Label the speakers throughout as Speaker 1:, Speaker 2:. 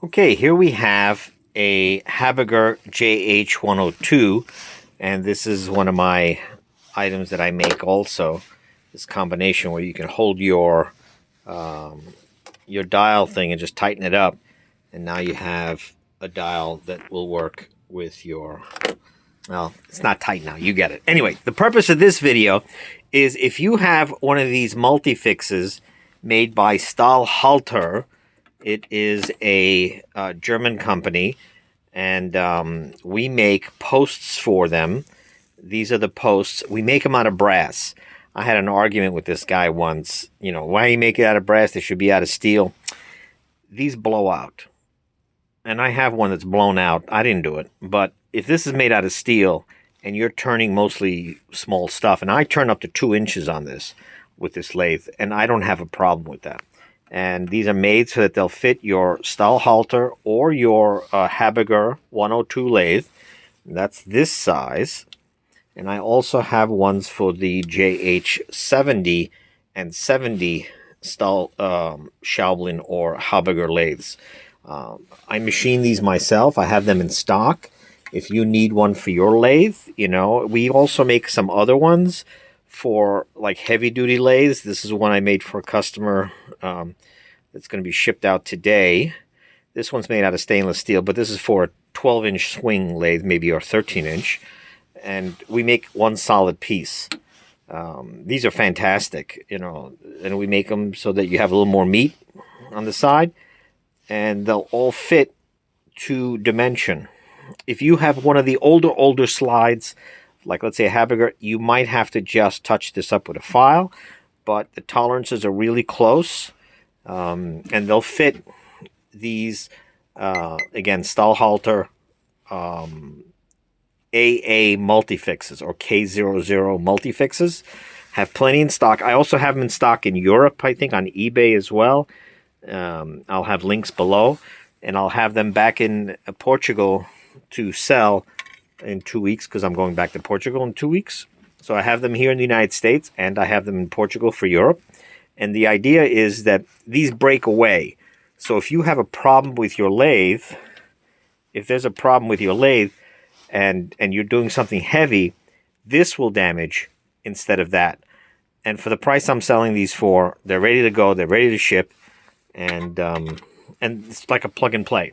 Speaker 1: Okay, here we have a Habegger JH102, and this is one of my items that I make also. This combination where you can hold your dial thing and just tighten it up, and now you have a dial that will work with your, well, it's not tight now, you get it. Anyway, the purpose of this video is if you have one of these Multifixes made by Stahlhalter. It is a German company, and we make posts for them. These are the posts. We make them out of brass. I had an argument with this guy once. You know, why you make it out of brass? They should be out of steel. These blow out. And I have one that's blown out. I didn't do it. But if this is made out of steel and you're turning mostly small stuff, and I turn up to 2 inches on this with this lathe, and I don't have a problem with that. And these are made so that they'll fit your Stahlhalter or your Habegger 102 lathe. That's this size. And I also have ones for the JH70 and 70 Schaublin or Habegger lathes. I machine these myself. I have them in stock. If you need one for your lathe, you know, we also make some other ones for like heavy duty lathes. This is one I made for a customer that's going to be shipped out today. This one's made out of stainless steel, but this is for a 12-inch swing lathe, maybe, or 13-inch. And we make one solid piece. These are fantastic, you know, and we make them so that you have a little more meat on the side, and they'll all fit to dimension. If you have one of the older slides, like let's say a Habegger, you might have to just touch this up with a file, but the tolerances are really close, and they'll fit these, again, Stahlhalter AA Multifixes or K00 Multifixes. Have plenty in stock. I also have them in stock in Europe, I think, on eBay as well. I'll have links below, and I'll have them back in Portugal to sell in 2 weeks, because I'm going back to Portugal in 2 weeks. So I have them here in the United States, and I have them in Portugal for Europe. And the idea is that these break away. So if you have a problem with your lathe, if there's a problem with your lathe and you're doing something heavy, this will damage instead of that. And for the price I'm selling these for, they're ready to go, they're ready to ship, and it's like a plug and play.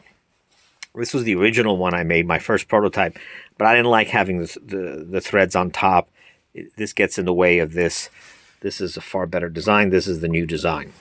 Speaker 1: This was the original one I made, my first prototype, but I didn't like having the threads on top. This gets in the way of this. This is a far better design. This is the new design.